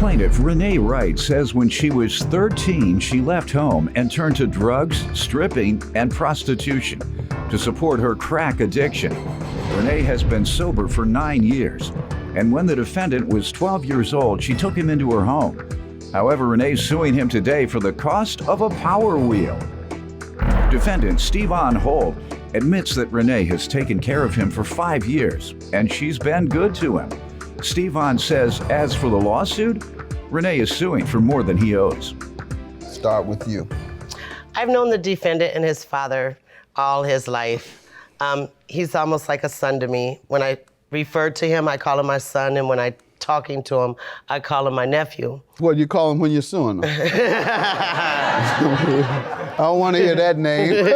Plaintiff Renee Wright says when she was 13, she left home and turned to drugs, stripping, and prostitution to support her crack addiction. Renee has been sober for 9 years, and when the defendant was 12 years old, she took him into her home. However, Renee's suing him today for the cost of a power wheel. Defendant Stevan Holt admits that Renee has taken care of him for 5 years, and she's been good to him. Stevan says as for the lawsuit, Renee is suing for more than he owes. Start with you. I've known the defendant and his father all his life. He's almost like a son to me. When I refer to him, I call him my son, and when I'm talking to him, I call him my nephew. What do you call him when you're suing him? I don't want to hear that name.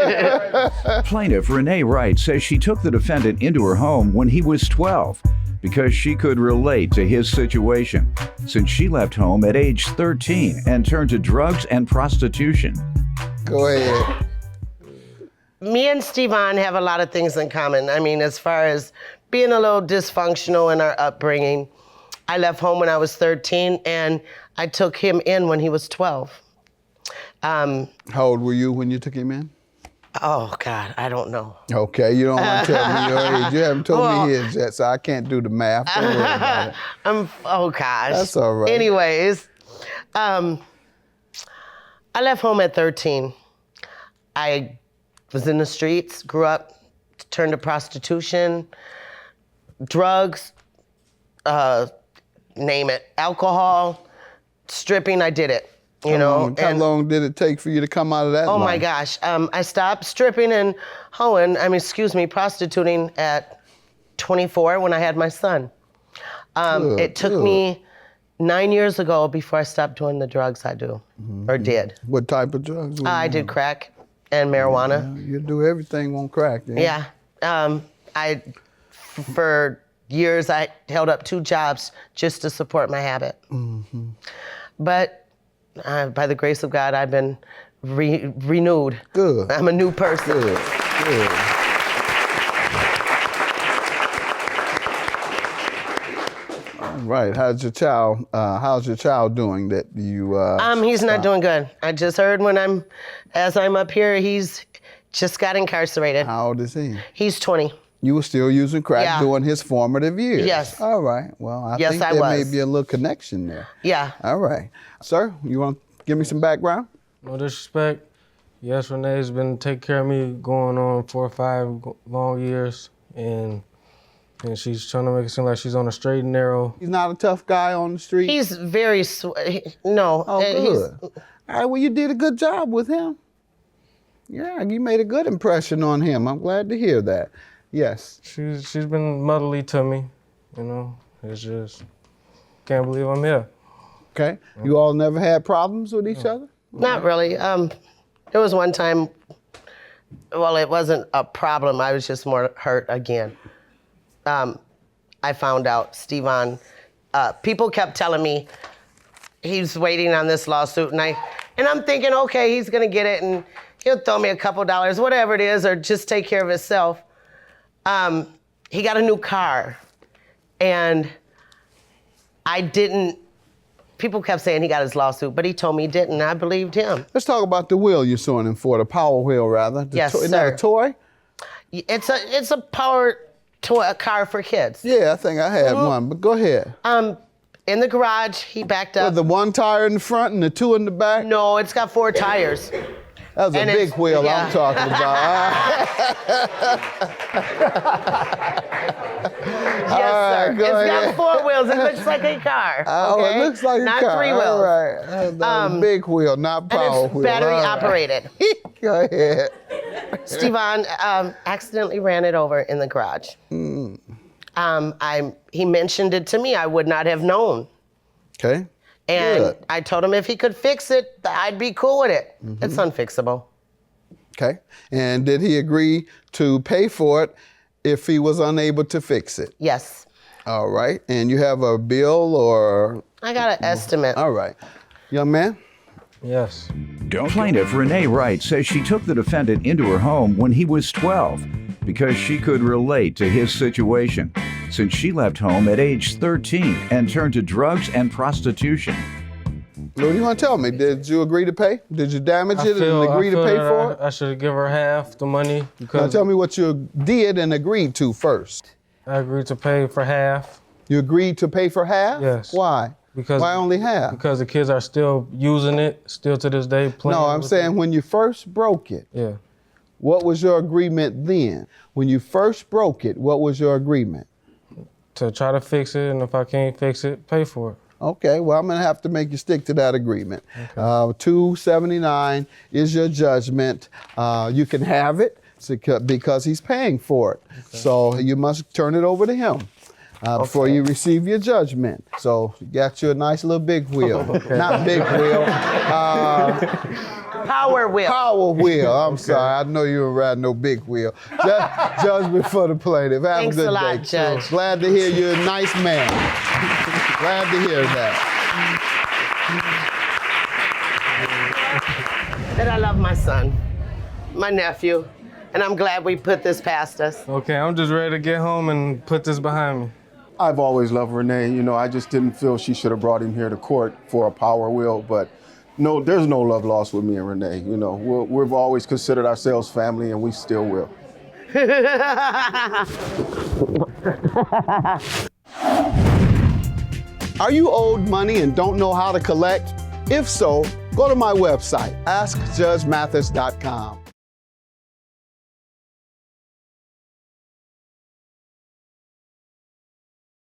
Plaintiff Renee Wright says she took the defendant into her home when he was 12 because she could relate to his situation, since she left home at age 13 and turned to drugs and prostitution. Go ahead. Me and Stevan have a lot of things in common. I mean, as far as being a little dysfunctional in our upbringing, I left home when I was 13, and I took him in when he was 12. How old were you when you took him in? Oh, God, I don't know. Okay, you don't want to tell me your age. You haven't told me his yet, so I can't do the math. Don't worry about it. Oh, gosh. That's all right. Anyways, I left home at 13. I was in the streets, grew up, turned to prostitution, drugs, name it, alcohol, stripping, I did it. You know, how long did it take for you to come out of that Oh line? my gosh, I stopped stripping and prostituting at 24 when I had my son. It took me 9 years ago before I stopped doing the drugs I do, or did. What type of drugs? I did crack and marijuana. You do everything on crack, then. Yeah, for years I held up 2 jobs just to support my habit. But by the grace of God, I've been renewed. Good. I'm a new person. Good. All right. How's your child doing that you He's not doing good. I just heard as I'm up here, he's just got incarcerated. How old is he? He's 20. You were still using crack during his formative years? Yes. All right. Well, I Yes, think I there was. may be a little connection there. Yeah. All right. Sir, you want to give me some background? No disrespect. Yes, Renee's been taking care of me going on 4 or 5 long years, and she's trying to make it seem like she's on a straight and narrow. He's not a tough guy on the street? He's very no. Oh, good. All right, well, you did a good job with him. Yeah, you made a good impression on him. I'm glad to hear that. Yes. She's been motherly to me, you know. It's just, can't believe I'm here. Okay. You all never had problems with each other? Not really. There was one time, well, it wasn't a problem. I was just more hurt again. I found out Stevan, people kept telling me he's waiting on this lawsuit, and I'm thinking, okay, he's gonna get it, and he'll throw me a couple dollars, whatever it is, or just take care of himself. He got a new car, and people kept saying he got his lawsuit, but he told me he didn't, and I believed him. Let's talk about the wheel you're suing him for, the power wheel, rather. Yes, Isn't that a toy? It's a power toy, a car for kids. Yeah, I think I had one, but go ahead. In the garage, he backed up. With the 1 tire in the front and the 2 in the back? No, it's got 4 tires. That was a big wheel I'm talking about. Yes, sir. It's got 4 wheels. It looks like a car. Oh, okay? it looks like a not car. Not 3 wheels. All right. That was a big wheel, not power and it's wheel. battery All right. operated. Go ahead. Stevan accidentally ran it over in the garage. He mentioned it to me. I would not have known. Okay. And Good. I told him if he could fix it, I'd be cool with it. It's unfixable. Okay. And did he agree to pay for it if he was unable to fix it? Yes. All right. And you have a bill or? I got an estimate. All right. Young man? Yes. Plaintiff Renee Wright says she took the defendant into her home when he was 12 because she could relate to his situation, since she left home at age 13 and turned to drugs and prostitution. What do you want to tell me? Did you agree to pay? Did you damage it and agree to pay for it? I should give her half the money Now because tell me what you did and agreed to first. I agreed to pay for half. You agreed to pay for half? Yes. Why? Because Why only half? Because the kids are still using it, still to this day playing. No, I'm with saying it. when you first broke it, Yeah. what was your agreement then? When you first broke it, what was your agreement? To try to fix it, and if I can't fix it, pay for it. Okay, well, I'm gonna have to make you stick to that agreement. $279 is your judgment. You can have it because he's paying for it. Okay. So you must turn it over to him before you receive your judgment. So you got you a nice little big wheel. Okay. Not big wheel. Power wheel. Power wheel. I'm sorry. I know you don't ride no big wheel. Judgment for the plaintiff. Have Thanks a good a lot, day. Judge. Glad to hear you're a nice man. Glad to hear that. That I love my son, my nephew, and I'm glad we put this past us. Okay, I'm just ready to get home and put this behind me. I've always loved Renee. You know, I just didn't feel she should have brought him here to court for a power wheel, but no, there's no love lost with me and Renee. You know, we've always considered ourselves family, and we still will. Are you owed money and don't know how to collect? If so, go to my website, askjudgemathis.com.